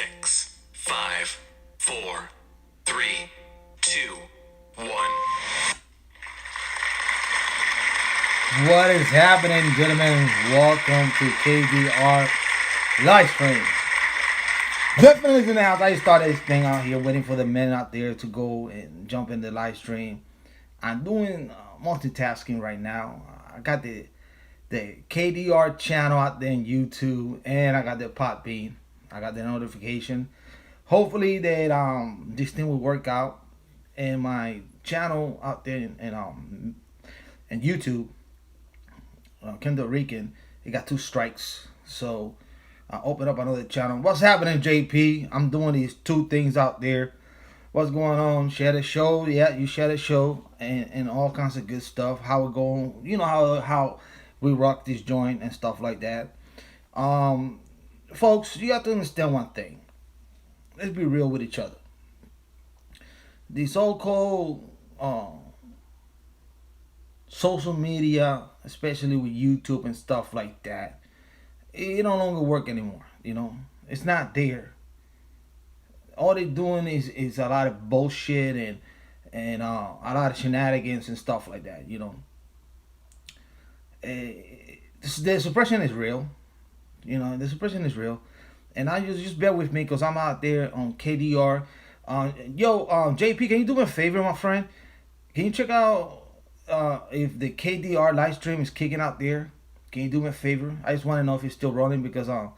6, 5, 4, 3, 2, 1. What is happening, gentlemen? Welcome to KDR Livestream. Definitely in the house. I just started this thing out here, waiting for the men out there to go and jump in the live stream. I'm doing multitasking right now. I got the KDR channel out there in YouTube, and I got the Podbean. I got the notification. Hopefully that this thing will work out, and my channel out there in YouTube, Kendall Rican, it got 2 strikes. So I open up another channel. What's happening, JP? I'm doing these 2 things out there. What's going on? Share the show. Yeah, you share the show and all kinds of good stuff. How it going? You know how we rock this joint and stuff like that. Folks, you have to understand one thing. Let's be real with each other. The so-called social media, especially with YouTube and stuff like that, it no longer work anymore. You know, it's not there. All they're doing is a lot of bullshit and a lot of shenanigans and stuff like that. You know, the suppression is real. You know, the suppression is real, and I just bear with me because I'm out there on KDR. JP, can you do me a favor, my friend? Can you check out if the KDR live stream is kicking out there? Can you do me a favor? I just want to know if it's still running because I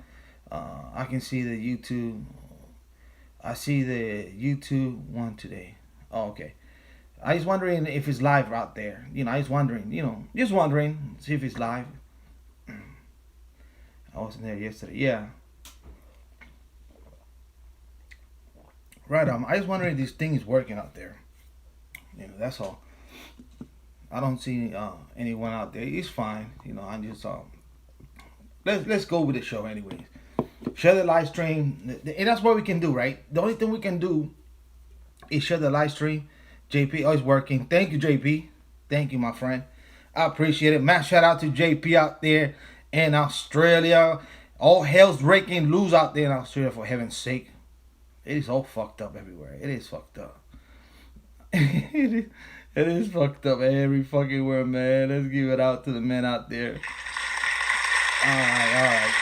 can see the YouTube. I see the YouTube one today. Oh, okay. I was wondering if it's live out there. You know, I was wondering. You know, just wondering, see if it's live. I wasn't there yesterday. Yeah. Right. I was wondering if this thing is working out there. You know, that's all. I don't see anyone out there. It's fine. You know, I just let's go with the show anyways. Share the live stream, and that's what we can do, right? The only thing we can do is share the live stream. JP, always working. Thank you, JP. Thank you, my friend. I appreciate it. Man, shout out to JP out there in Australia. All hell's breaking loose out there in Australia, for heaven's sake. It is all fucked up everywhere. It is fucked up. It is fucked up every fucking word, man. Let's give it out to the men out there. Alright.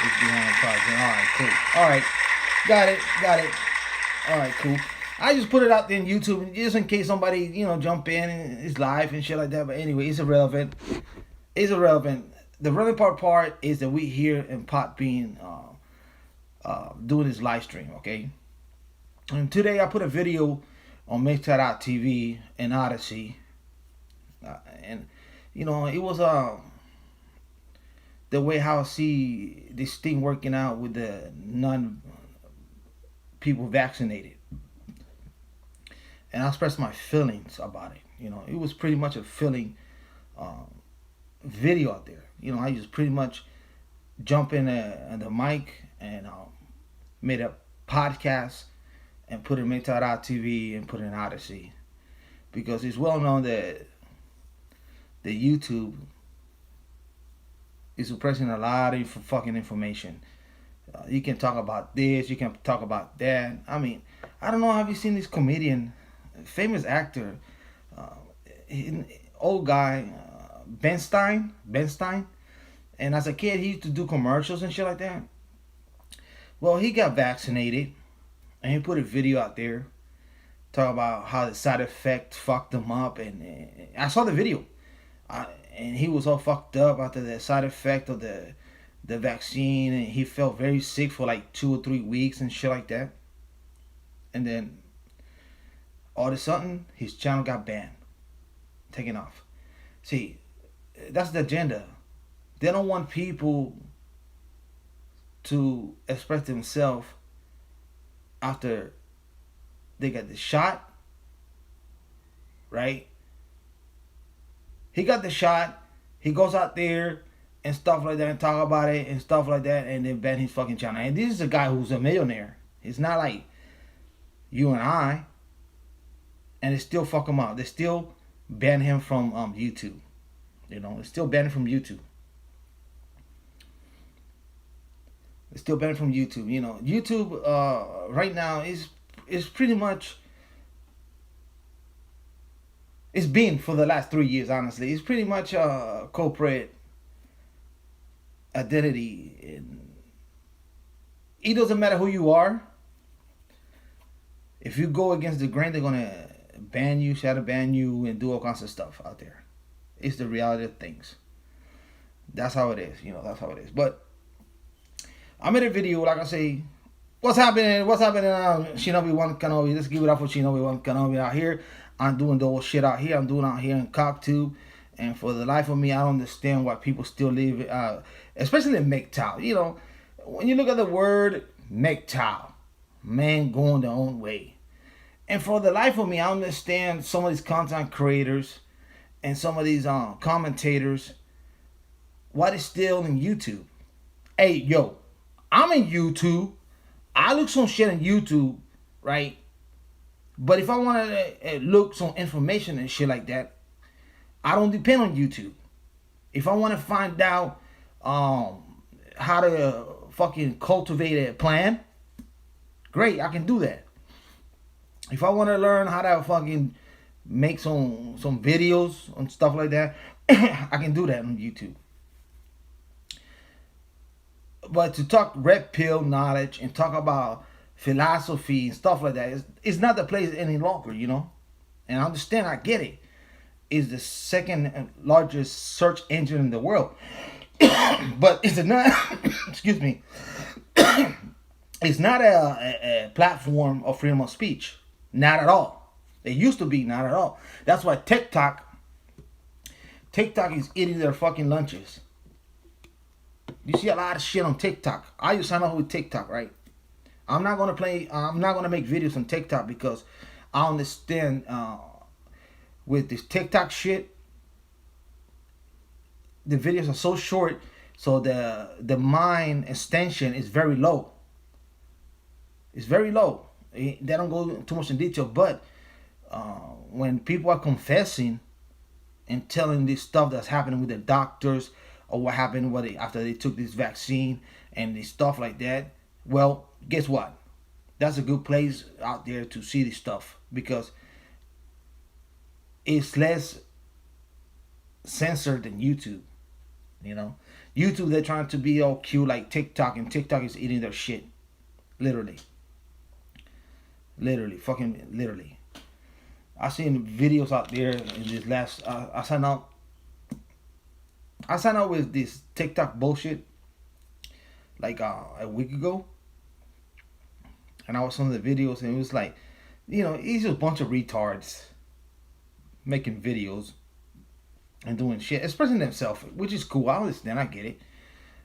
It's behind the project. Alright, cool. Alright. Got it. Alright, cool. I just put it out there in YouTube just in case somebody, you know, jump in and it's live and shit like that. But anyway, it's irrelevant. The relevant part is that we here in Podbean doing this live stream, okay? And today I put a video on Mixer.tv and Odyssey. And, you know, it was the way how I see this thing working out with the non-people vaccinated. And I expressed my feelings about it. You know, it was pretty much a feeling video out there. You know, I just pretty much jump in the mic and made a podcast and put it in Mixer.tv and put it in Odyssey. Because it's well known that the YouTube is suppressing a lot of fucking information. You can talk about this, you can talk about that. I mean, I don't know, have you seen this comedian, famous actor, old guy, Ben Stein? And as a kid, he used to do commercials and shit like that. Well, he got vaccinated, and he put a video out there, talk about how the side effect fucked him up, and I saw the video. And he was all fucked up after the side effect of the vaccine, and he felt very sick for like 2 or 3 weeks and shit like that. And then all of a sudden his channel got banned, taken off. See, that's the agenda. They don't want people to express themselves after they got the shot, right? He got the shot. He goes out there and stuff like that and talk about it and stuff like that, and then ban his fucking channel. And this is a guy who's a millionaire. It's not like you and I. And they still fuck him up. They still ban him from YouTube. You know, it's still banned from YouTube. They still ban from YouTube. You know, YouTube right now is pretty much, it's been for the last 3 years. Honestly, it's pretty much corporate identity. And it doesn't matter who you are. If you go against the grain, they're gonna ban you, shadow ban you, and do all kinds of stuff out there. It's the reality of things. That's how it is. You know, that's how it is. But I made a video, like I say, what's happening? What's happening? Shinobi One Kenobi. Let's give it up for Shinobi One Kenobi out here. I'm doing the old shit out here. I'm doing out here in Cocktube. And for the life of me, I don't understand why people still live, especially in MGTOW. You know, when you look at the word MGTOW, man going their own way. And for the life of me, I understand some of these content creators and some of these commentators, why they still in YouTube. Hey, yo, I'm in YouTube. I look some shit on YouTube, right? But if I want to look some information and shit like that, I don't depend on YouTube. If I want to find out how to fucking cultivate a plant, great, I can do that. If I want to learn how to fucking make some videos and stuff like that, I can do that on YouTube. But to talk red pill knowledge and talk about philosophy and stuff like that, it's not the place any longer, you know. And I understand, I get it. It's the second largest search engine in the world, but it's not. Excuse me. It's not a platform of freedom of speech. Not at all. It used to be, not at all. That's why TikTok is eating their fucking lunches. You see a lot of shit on TikTok. I used to sign up with TikTok, right? I'm not gonna make videos on TikTok because I understand with this TikTok shit, the videos are so short, so the mind extension is very low. It's very low. They don't go too much in detail, but when people are confessing and telling this stuff that's happening with the doctors, or what happened after they took this vaccine and this stuff like that, well, guess what? That's a good place out there to see this stuff because it's less censored than YouTube. You know, YouTube, they're trying to be all cute like TikTok, and TikTok is eating their shit, literally. Fucking literally. I seen videos out there in this last. I signed up with this TikTok bullshit like a week ago, and I was on the videos, and it was like, you know, it's just a bunch of retards making videos and doing shit, expressing themselves, which is cool. I understand, I get it,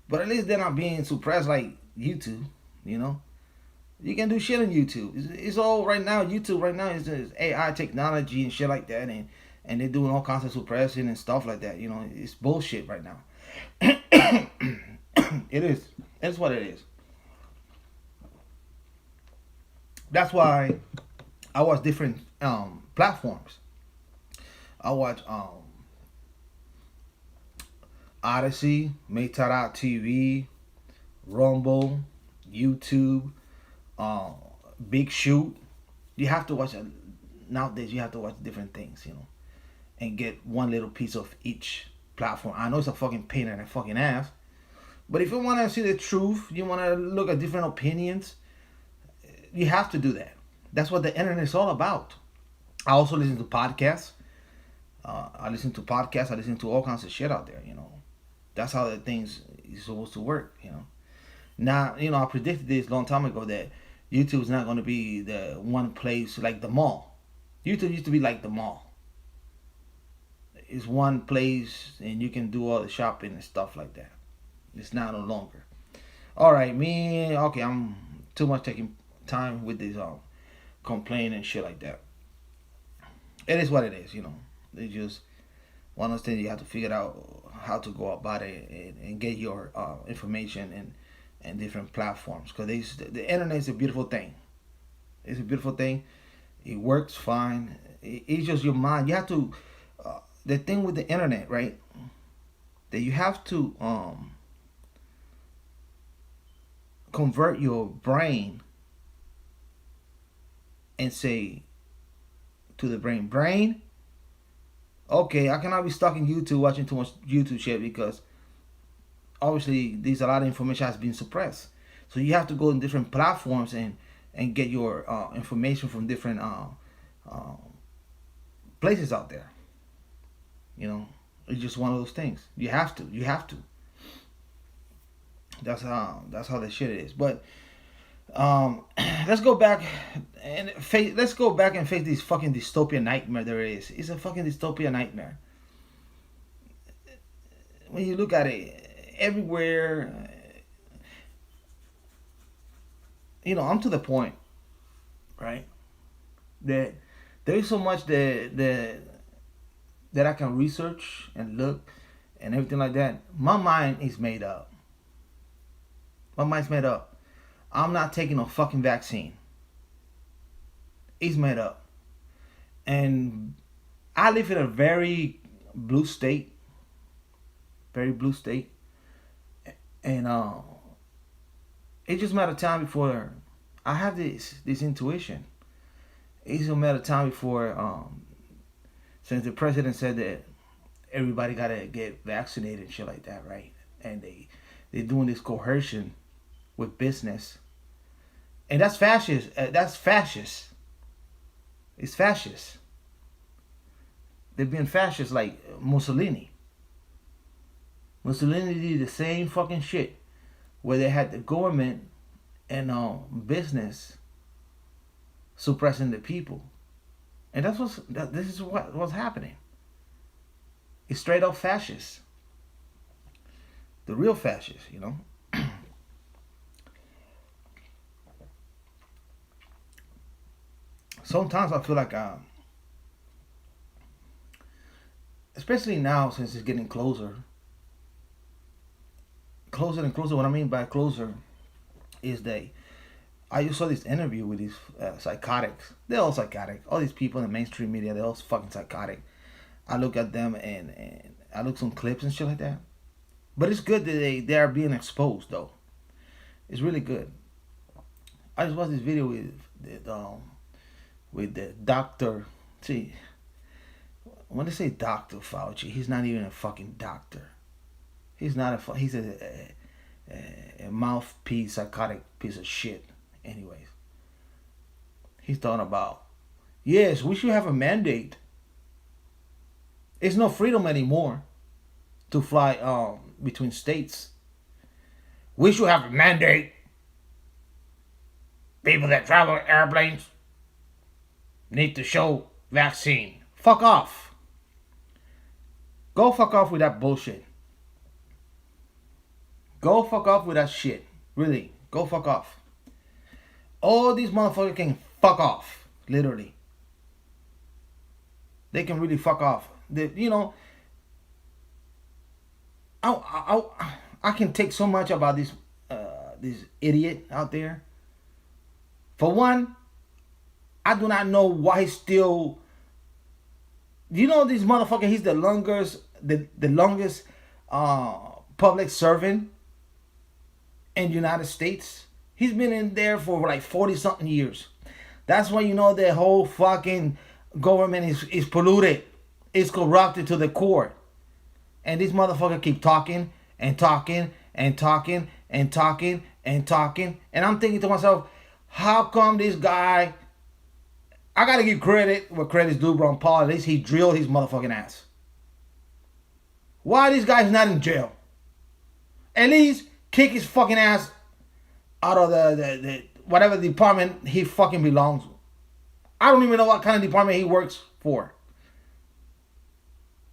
but at least they're not being suppressed like YouTube. You know, you can do shit on YouTube. It's all right now. YouTube right now is AI technology and shit like that, and they're doing all kinds of suppression and stuff like that. You know, it's bullshit right now. It is. That's what it is. That's why I watch different platforms. I watch Odyssey, Meta.tv, Rumble, YouTube, Big Shoot. You have to watch nowadays. You have to watch different things, you know, and get one little piece of each platform. I know it's a fucking pain in the fucking ass, but if you want to see the truth, you want to look at different opinions, you have to do that. That's what the internet is all about. I also listen to podcasts. I listen to all kinds of shit out there, you know. That's how the things is supposed to work, you know. Now, you know, I predicted this a long time ago that YouTube is not going to be the one place like the mall. YouTube used to be like the mall. It's one place and you can do all the shopping and stuff like that. It's not no longer. All right, okay, I'm too much taking time with this complaining and shit like that. It is what it is, you know. They just one of those things you have to figure out how to go about it and get your information and different platforms, because the internet is a beautiful thing. It's a beautiful thing. It works fine. It's just your mind. You have to the thing with the internet, right? That you have to convert your brain and say to the brain, okay, I cannot be stuck in YouTube watching too much YouTube shit because obviously there's a lot of information has been suppressed. So you have to go in different platforms and get your information from different places out there. You know, it's just one of those things. You have to. You have to. That's how the shit is. But let's go back and face. Let's go back and face this fucking dystopia nightmare there is. It's a fucking dystopia nightmare. When you look at it, everywhere. You know, I'm to the point, right? That there is so much that I can research and look and everything like that. My mind is made up. My mind's made up. I'm not taking a fucking vaccine. It's made up. And I live in a very blue state. Very blue state. And it's just a matter of time before I have this intuition. It's a matter of time before since the president said that everybody gotta get vaccinated and shit like that, right? And they're doing this coercion with business. And that's fascist. That's fascist. It's fascist. They've been fascist like Mussolini. Mussolini did the same fucking shit where they had the government and business suppressing the people. And this is what's happening. It's straight up fascist. The real fascist, you know. Sometimes I feel like, especially now since it's getting closer and closer. What I mean by closer is I just saw this interview with these psychotics. They're all psychotic. All these people in the mainstream media, they're all fucking psychotic. I look at them and I look some clips and shit like that. But it's good that they are being exposed though. It's really good. I just watched this video with the doctor. See, when they say Dr. Fauci, he's not even a fucking doctor. He's not he's a mouthpiece, psychotic piece of shit. Anyways, he's talking about, yes, we should have a mandate. It's no freedom anymore to fly between states. We should have a mandate. People that travel in airplanes need to show vaccine. Fuck off. Go fuck off with that bullshit. Go fuck off with that shit. Really, go fuck off. All these motherfuckers can fuck off. Literally. They can really fuck off. You know, I can take so much about this idiot out there. For one, I do not know why he's still. You know, this motherfucker. He's the longest public servant in the United States. He's been in there for like 40 something years. That's why you know the whole fucking government is polluted. It's corrupted to the core. And this motherfucker keep talking and talking and talking and talking and talking. And I'm thinking to myself, how come this guy, I gotta give credit where credit's due, Ron Paul. At least he drilled his motherfucking ass. Why this guy's not in jail? At least kick his fucking ass out of the whatever department he fucking belongs to. I don't even know what kind of department he works for.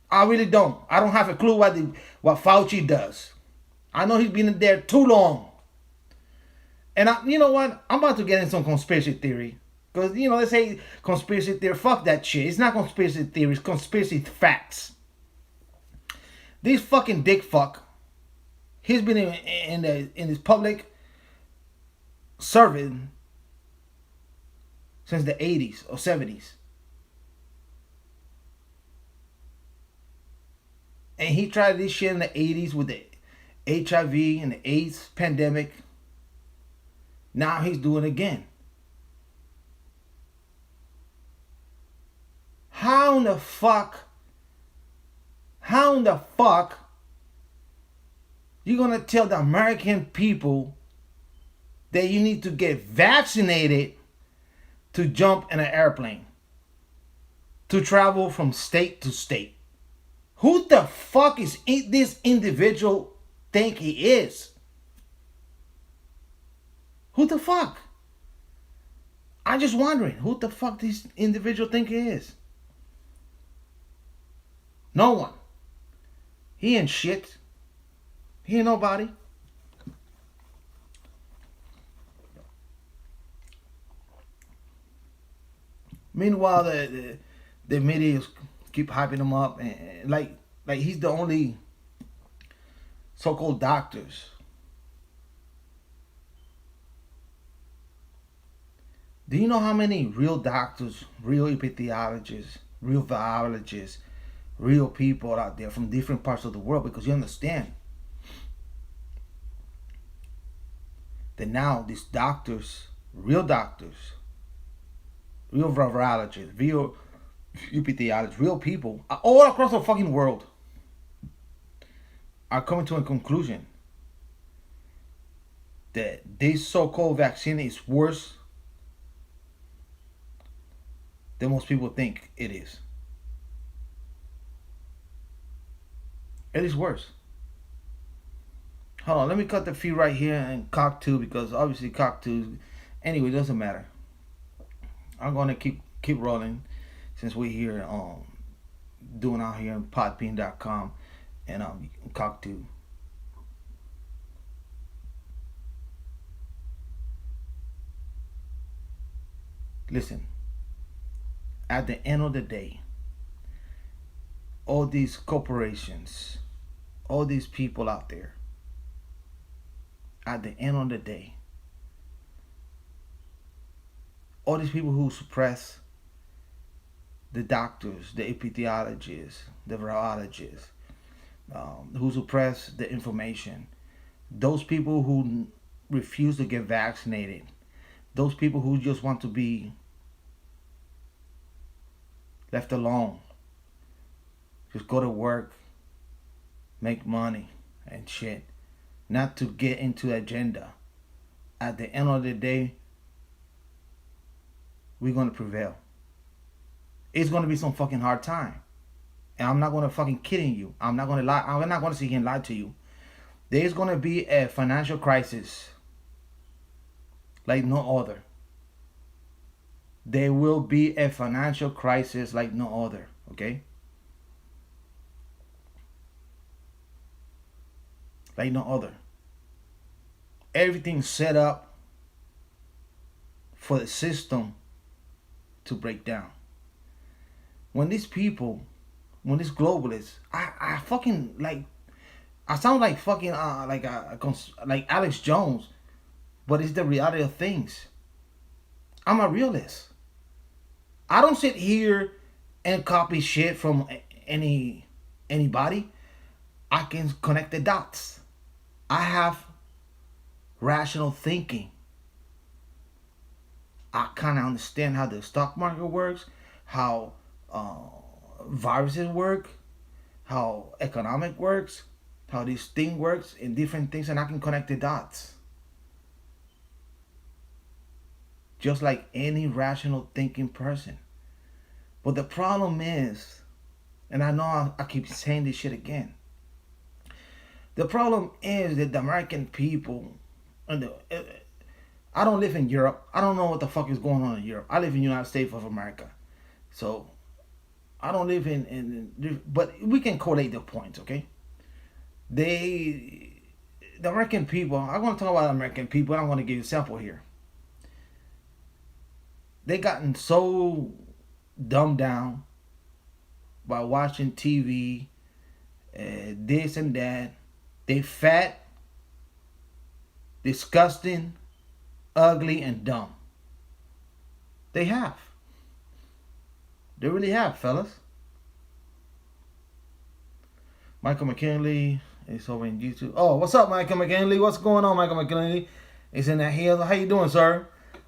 I really don't. I don't have a clue what Fauci does. I know he's been in there too long. And you know what? I'm about to get in some conspiracy theory. Because, you know, they say conspiracy theory. Fuck that shit. It's not conspiracy theory. It's conspiracy facts. This fucking dick fuck. He's been in this public serving since the 80s or 70s. And he tried this shit in the 80s with the HIV and the AIDS pandemic. Now he's doing it again. How in the fuck you gonna tell the American people that you need to get vaccinated to jump in an airplane, to travel from state to state? Who the fuck is this individual think he is? Who the fuck? I'm just wondering who the fuck this individual think he is. No one. He ain't shit. He ain't nobody. Meanwhile, the media keep hyping him up, and like he's the only so-called doctors. Do you know how many real doctors, real epidemiologists, real virologists, real people out there from different parts of the world? Because you understand that now these doctors, real virologists, real epidemiologists, real people all across the fucking world are coming to a conclusion that this so-called vaccine is worse than most people think it is. It is worse. Hold on, let me cut the feed right here and cock two, because obviously cock two. Anyway, it doesn't matter. I'm gonna keep rolling since we're here doing out here on podbean.com and cock two. Listen, at the end of the day, all these corporations, all these people out there, at the end of the day, all these people who suppress the doctors, the epidemiologists, the virologists, who suppress the information, those people who refuse to get vaccinated, those people who just want to be left alone, just go to work, make money and shit, not to get into agenda. At the end of the day, we're going to prevail. It's going to be some fucking hard time. And I'm not going to fucking kidding you. I'm not going to lie. I'm not going to sit here and lie to you. There's going to be a financial crisis like no other. There will be a financial crisis like no other, okay? Like no other. Everything's set up for the system to break down. When these people, when these globalists, I fucking like, I sound like fucking like Alex Jones, but it's the reality of things. I'm a realist. I don't sit here and copy shit from anybody. I can connect the dots. I have rational thinking. I kind of understand how the stock market works, how viruses work, how economic works, how this thing works, and different things, and I can connect the dots. Just like any rational thinking person. But the problem is, and I know I keep saying this shit again, the problem is that the American people, and I don't live in Europe. I don't know what the fuck is going on in Europe. I live in the United States of America. So, I don't live but we can collate the points, okay? The American people, I'm going to talk about American people, and I'm going to give you a sample here. They gotten so dumbed down by watching TV, this and that. They fat, disgusting, ugly, and dumb. They have. They really have, fellas. Michael McKinley is over in YouTube. Oh, what's up, Michael McKinley? What's going on, Michael McKinley? It's in that hill. How you doing, sir?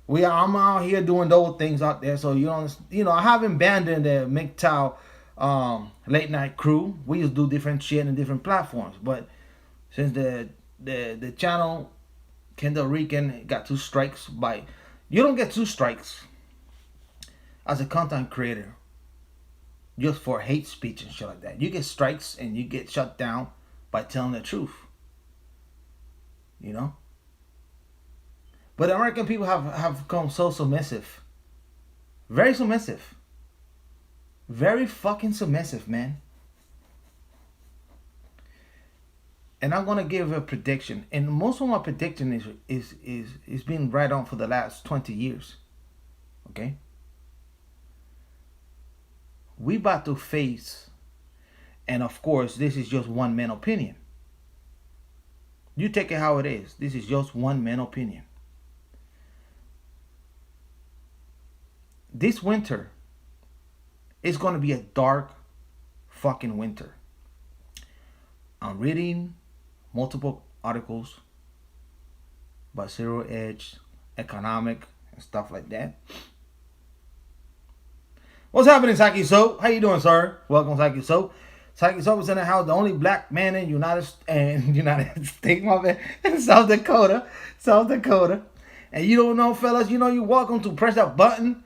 I'm out here doing those things out there. So I haven't abandoned the MGTOW late night crew. We just do different shit in different platforms. But since the channel Kendall Rican got 2 strikes by, you don't get 2 strikes as a content creator just for hate speech and shit like that. You get strikes and you get shut down by telling the truth. You know? But American people have become so submissive. Very submissive. Very fucking submissive, man. And I'm gonna give a prediction. And most of my prediction is being right on for the last 20 years. Okay? We about to face, and of course, this is just one man's opinion. You take it how it is. This is just one man's opinion. This winter is going to be a dark fucking winter. I'm reading multiple articles about zero edge, economic, and stuff like that. What's happening, Saki Soap? How you doing, sir? Welcome, Saki Soap. Saki Soap is in the house, the only black man in United States, my man, in South Dakota. And you don't know, fellas, you're welcome to press that button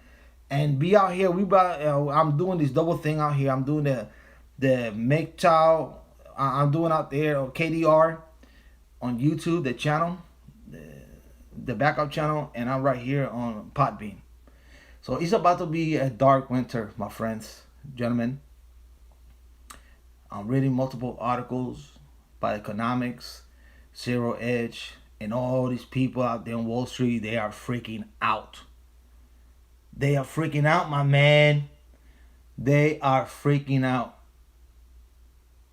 and be out here. I'm doing this double thing out here. I'm doing the MGTOW. I'm doing out there KDR on YouTube, the channel, the backup channel, and I'm right here on Podbean. So it's about to be a dark winter, my friends, gentlemen. I'm reading multiple articles about economics, zero edge, and all these people out there on Wall Street. They are freaking out. They are freaking out, my man. They are freaking out.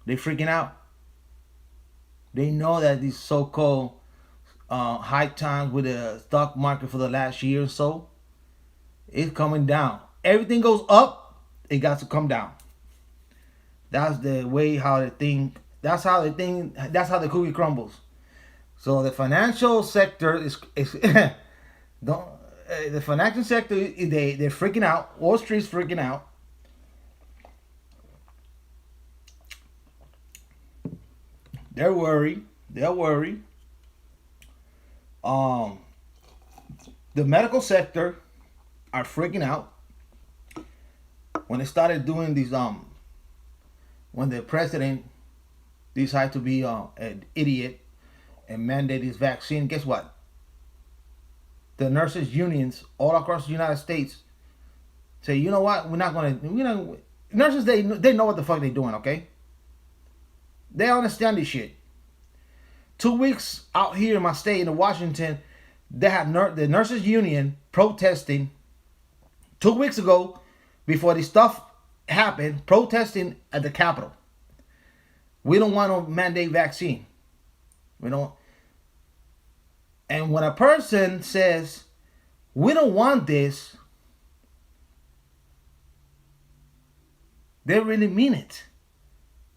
They're freaking out. They know that these so-called high times with the stock market for the last year or so, it's coming down. Everything goes up, it got to come down. That's the way how the thing. That's how the cookie crumbles. So the financial sector is the financial sector, they're freaking out. Wall Street's freaking out. They're worried. The medical sector are freaking out when they started doing these when the president decided to be an idiot and mandate this vaccine. Guess what? The nurses unions all across the United States say, you know what? We're not gonna. Nurses, they know what the fuck they're doing. Okay. They understand this shit. 2 weeks out here in my state in Washington, they had the nurses union protesting 2 weeks ago before this stuff happened, protesting at the Capitol. We don't want to mandate vaccine. We don't. And when a person says, we don't want this, they really mean it.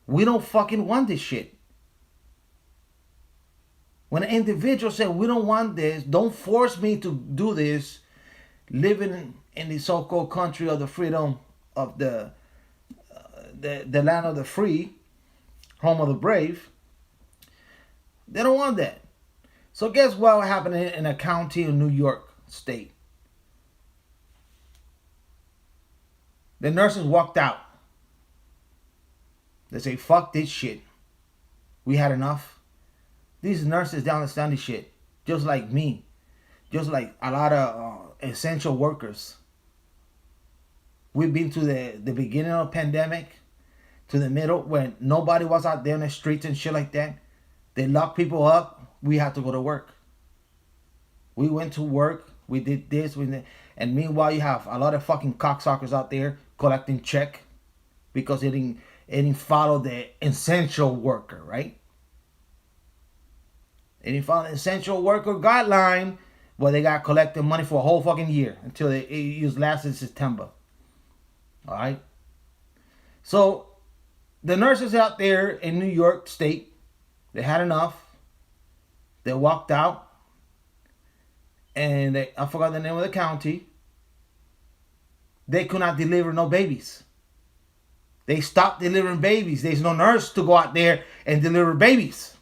We don't fucking want this shit. When an individual says, we don't want this, don't force me to do this, living in the so-called country of the freedom of the land of the free, home of the brave, they don't want that. So guess what happened in a county in New York State? The nurses walked out. They say, fuck this shit. We had enough. These nurses, they understand this shit. Just like me. Just like a lot of essential workers. We've been to the beginning of the pandemic, to the middle, when nobody was out there in the streets and shit like that. They locked people up. We had to go to work. We went to work. We did this. And meanwhile, you have a lot of fucking cocksuckers out there collecting check because it didn't follow the essential worker, right? It didn't follow the essential worker guideline, but they got collecting money for a whole fucking year until it lasted September. All right. So the nurses out there in New York State, they had enough. They walked out. and I forgot the name of the county. They could not deliver no babies. They stopped delivering babies. There's no nurse to go out there and deliver babies.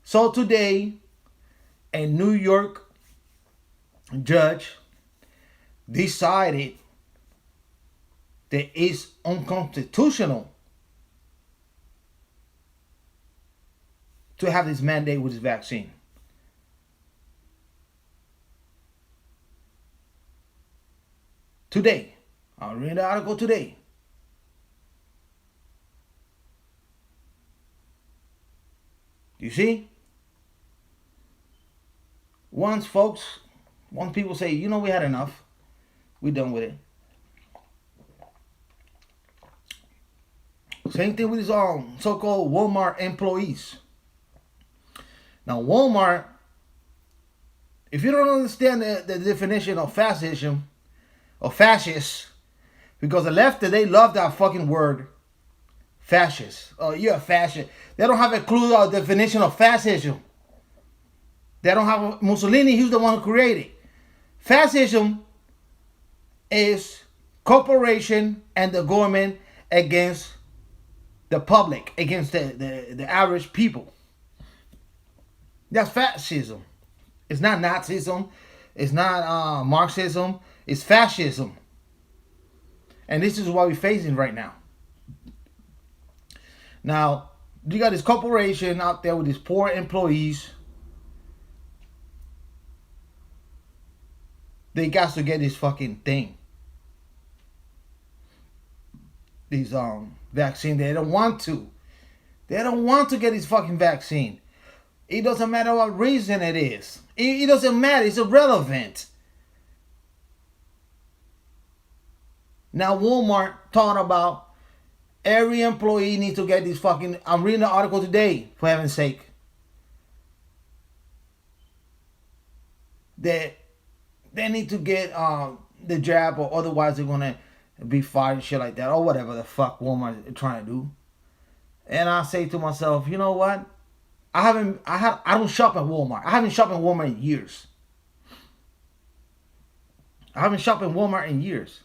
So today, a New York judge decided that it's unconstitutional to have this mandate with this vaccine. Today. I'll read the article today. You see? Once people say, you know, we had enough. We're done with it. Same thing with these so-called Walmart employees. Now, Walmart, if you don't understand the definition of fascism, or fascist, because the left, they love that fucking word, fascist. Oh, you're a fascist. They don't have a clue of the definition of fascism. They don't have Mussolini. He's the one who created. Fascism is corporation and the government against the public, against the average people. That's fascism. It's not Nazism. It's not Marxism. It's fascism. And this is what we're facing right now. Now, you got this corporation out there with these poor employees. They got to get this fucking thing. These vaccine. They don't want to. They don't want to get this fucking vaccine. It doesn't matter what reason it is. It doesn't matter. It's irrelevant. Now Walmart talking about every employee needs to get this fucking... I'm reading the article today, for heaven's sake. That they need to get the jab, or otherwise they're gonna be fired and shit like that, or whatever the fuck Walmart is trying to do. And I say to myself, you know what? I don't shop at Walmart. I haven't shopped at Walmart in years. I haven't shopped at Walmart in years.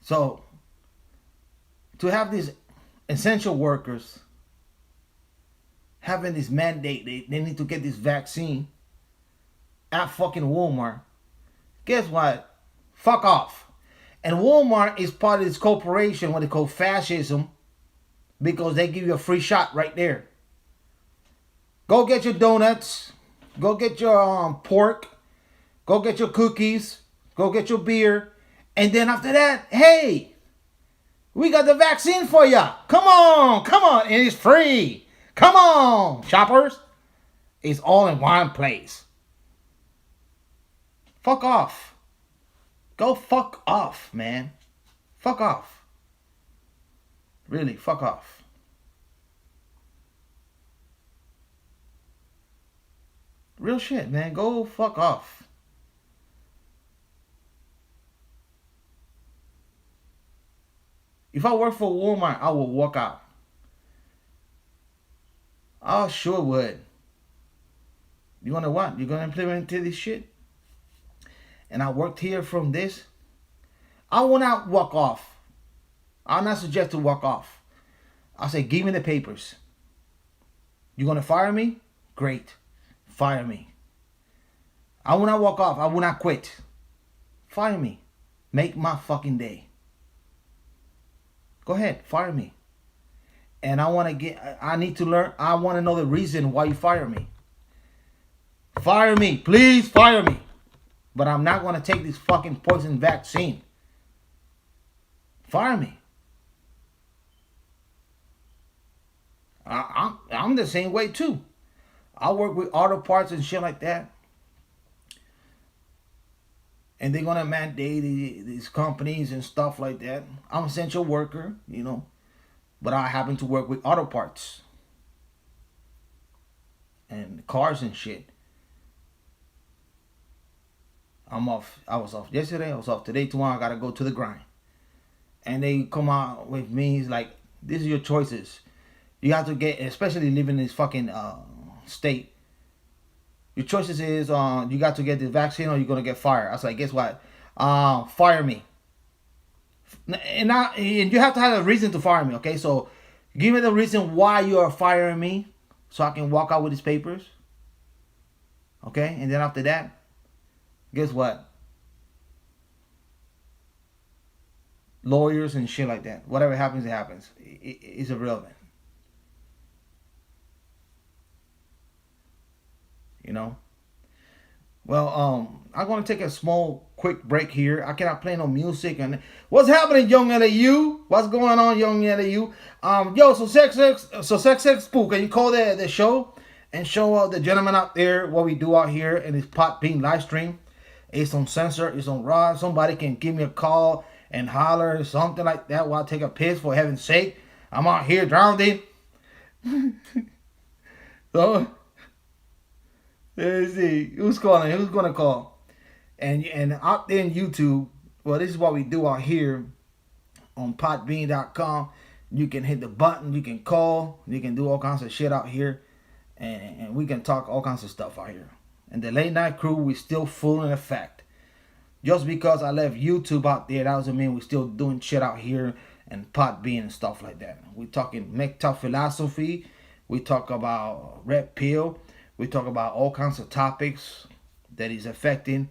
So, to have these essential workers having this mandate, they need to get this vaccine at fucking Walmart. Guess what? Fuck off. And Walmart is part of this corporation, what they call fascism, because they give you a free shot right there. Go get your donuts. Go get your pork. Go get your cookies. Go get your beer. And then after that, hey, we got the vaccine for ya. Come on, come on. And it's free. Come on, shoppers. It's all in one place. Fuck off. Go fuck off, man. Fuck off. Really, fuck off. Real shit, man. Go fuck off. If I work for Walmart, I will walk out. I sure would. You gonna what? You gonna implement this shit? And I worked here from this. I will not walk off. I'll not suggest to walk off. I'll say, give me the papers. You gonna fire me? Great. Fire me. I will not walk off. I will not quit. Fire me. Make my fucking day. Go ahead, fire me. And I need to learn, I want to know the reason why you fire me. Fire me, please fire me. But I'm not going to take this fucking poison vaccine. Fire me. I'm the same way too. I work with auto parts and shit like that. And they're going to mandate these companies and stuff like that. I'm an essential worker, you know. But I happen to work with auto parts. And cars and shit. I'm off. I was off yesterday. I was off today. Tomorrow I got to go to the grind. and they come out with me like, this is your choices. You have to get, especially living in this fucking state. Your choices is you got to get the vaccine or you're gonna get fired. I was like, guess what? Fire me. And you have to have a reason to fire me. Okay, so give me the reason why you are firing me, so I can walk out with these papers. Okay, and then after that, guess what? Lawyers and shit like that. Whatever happens, it happens. It's irrelevant. You know. Well, I'm gonna take a small, quick break here. I cannot play no music. And what's happening, young LAU? What's going on, young LAU? Yo, so sex spook. Can you call the show and show the gentleman out there what we do out here in this pot being live stream? It's on censor. It's on raw. Somebody can give me a call and holler something like that while I take a piss. For heaven's sake, I'm out here drowning. So. Let's see who's calling. Who's gonna call? And out there in YouTube, well, this is what we do out here on potbean.com. You can hit the button. You can call. You can do all kinds of shit out here, and we can talk all kinds of stuff out here. And the late night crew, we still full in effect. Just because I left YouTube out there, that doesn't mean we're still doing shit out here and Podbean and stuff like that. We talking make tough philosophy. We talk about red pill. We talk about all kinds of topics that is affecting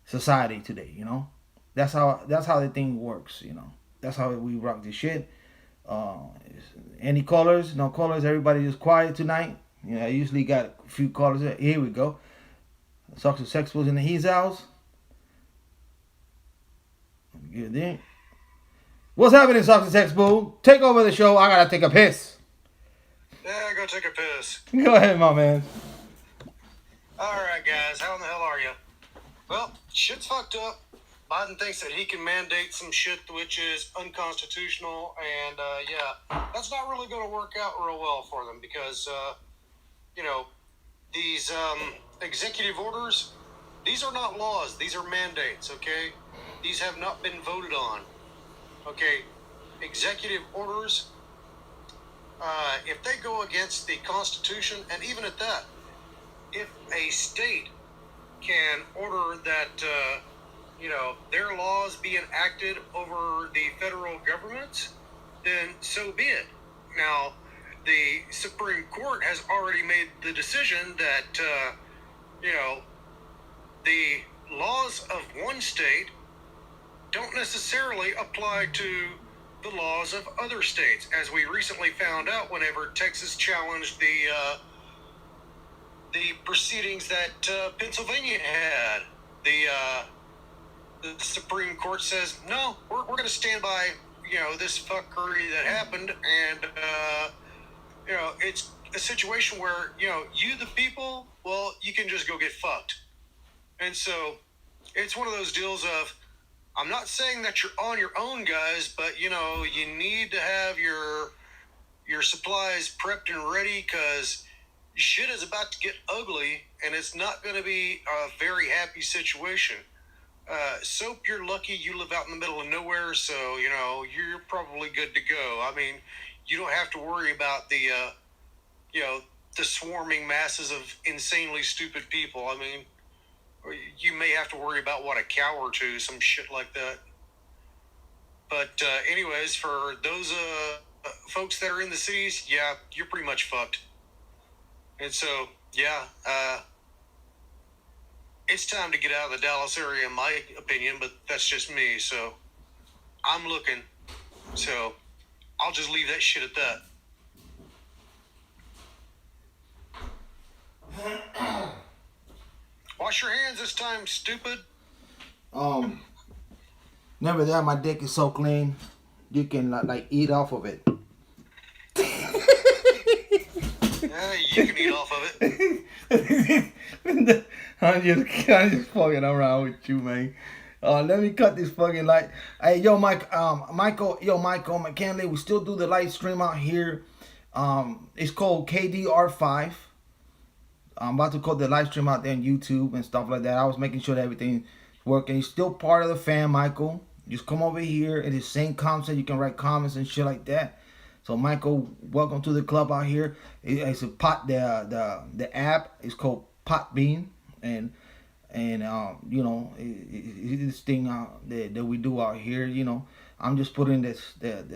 society today. You know, that's how the thing works. You know, that's how we rock this shit. Any callers? No callers. Everybody is quiet tonight. You know, I usually got a few callers. Here we go. Socks and Sex was in his house. Good thing. What's happening, Socks and Sex Boo? Take over the show. I gotta take a piss. Yeah, go take a piss. Go ahead, my man. Alright, guys, how in the hell are you? Well, shit's fucked up. Biden thinks that he can mandate some shit which is unconstitutional, and yeah, that's not really going to work out real well for them because, these executive orders, these are not laws, these are mandates, okay? These have not been voted on, okay? Executive orders, if they go against the Constitution, and even at that, if a state can order that, their laws be enacted over the federal government, then so be it. Now, the Supreme Court has already made the decision that, the laws of one state don't necessarily apply to the laws of other states, as we recently found out whenever Texas challenged the proceedings that Pennsylvania had. The Supreme Court says, no, we're going to stand by, this fuckery that happened, and, it's a situation where, you the people, well, you can just go get fucked. And so, it's one of those deals of, I'm not saying that you're on your own, guys, but, you need to have your supplies prepped and ready, because shit is about to get ugly, and it's not going to be a very happy situation. Soap, you're lucky you live out in the middle of nowhere, so, you're probably good to go. I mean, you don't have to worry about the swarming masses of insanely stupid people. I mean, you may have to worry about, a cow or two, some shit like that. But anyways, for those folks that are in the cities, yeah, you're pretty much fucked. And so, yeah, it's time to get out of the Dallas area, in my opinion, but that's just me, so I'm looking. So I'll just leave that shit at that. Wash your hands this time, stupid. Never that my dick is so clean, you can like eat off of it. You can eat off of it. I'm just fucking around with you, man. Let me cut this fucking light. Hey, yo, Michael McKinley, we still do the live stream out here. It's called KDR 5. I'm about to call the live stream out there on YouTube and stuff like that. I was making sure that everything working. He's still part of the fam, Michael. Just come over here. It is same concept. You can write comments and shit like that. So Michael, welcome to the club out here. It's a pot. The app is called Podbean, and you know, this thing that we do out here. You know, I'm just putting the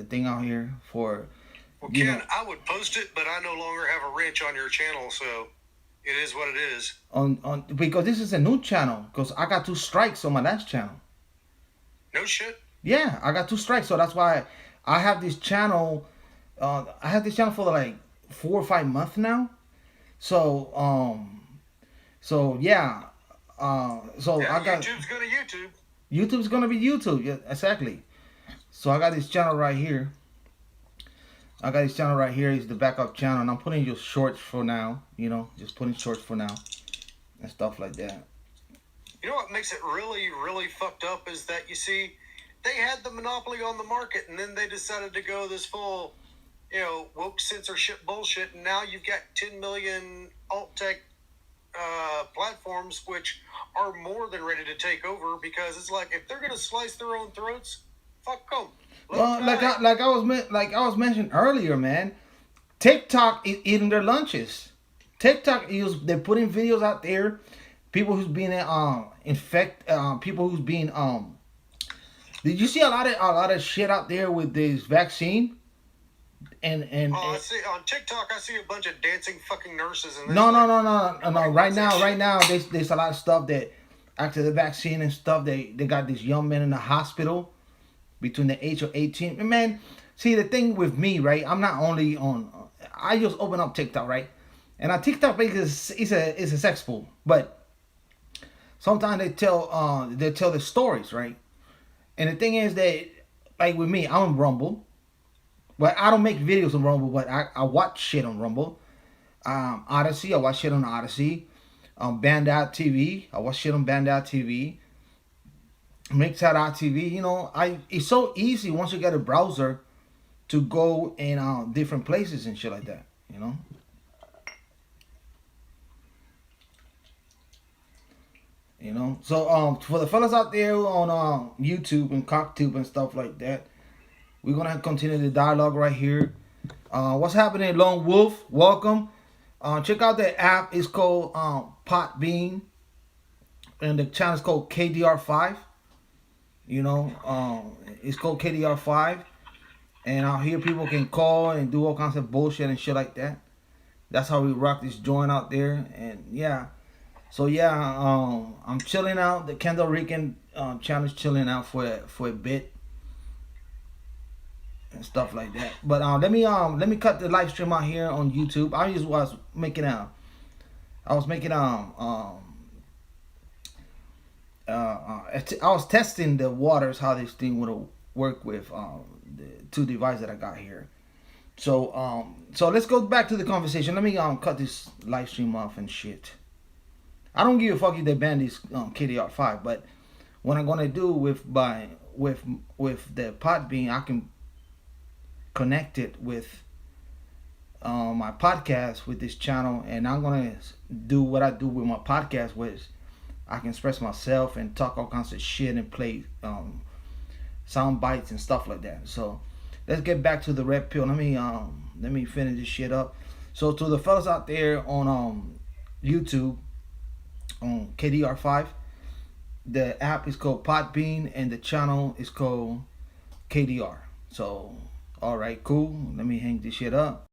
thing out here for. Well, Ken, I would post it, but I no longer have a wrench on your channel, so it is what it is. On because this is a new channel, because I got 2 strikes on my last channel. No shit. Yeah, I got 2 strikes, so that's why I have this channel. I have this channel for like 4 or 5 months now. So yeah. So Yeah, I got YouTube's gonna YouTube. YouTube's gonna be YouTube. Yeah, exactly. So I got this channel right here. It's the backup channel, and I'm putting just shorts for now. You know, just putting shorts for now and stuff like that. You know what makes it really, really fucked up is that, you see, they had the monopoly on the market, and then they decided to go this full, you know, woke censorship bullshit, and now you've got 10 million alt-tech platforms which are more than ready to take over, because it's like, if they're going to slice their own throats, fuck them. Well, like I was mentioning earlier, man. TikTok is eating their lunches. They're putting videos out there. People who's being people who's being Did you see a lot of shit out there with this vaccine? And I see on TikTok, I see a bunch of dancing fucking nurses. And no. Right now, there's a lot of stuff that after the vaccine and stuff, they got these young men in the hospital between the age of 18. And man, see the thing with me, right? I'm not only on. I just open up TikTok, right? And on TikTok because it's a sex pool, but sometimes they tell the stories, right? And the thing is that, like with me, I'm on Rumble. But I don't make videos on Rumble, but I watch shit on Rumble. Odyssey, I watch shit on Odyssey. Band.TV, I watch shit on Band.TV. Mixer.tv, you know, it's so easy once you get a browser to go in different places and shit like that, you know. You know, so for the fellas out there on YouTube and CockTube and stuff like that, we're gonna continue the dialogue right here. What's happening, Lone Wolf? Welcome. Check out the app. It's called Podbean, and the channel is called KDR5. You know, it's called KDR5, and out here people can call and do all kinds of bullshit and shit like that. That's how we rock this joint out there, and yeah. So yeah, I'm chilling out. The Kendall Rican channel is chilling out for a bit and stuff like that. But let me cut the live stream out here on YouTube. I was making I was testing the waters, how this thing would work with the 2 devices that I got here. So let's go back to the conversation. Let me cut this live stream off and shit. I don't give a fuck if they ban this KDR5, but what I'm gonna do with the Podbean, I can connect it with my podcast with this channel, and I'm gonna do what I do with my podcast, which I can express myself and talk all kinds of shit and play sound bites and stuff like that. So let's get back to the red pill. Let me finish this shit up. So to the fellas out there on YouTube, on KDR5, the app is called Podbean and the channel is called KDR. So alright, cool. Let me hang this shit up.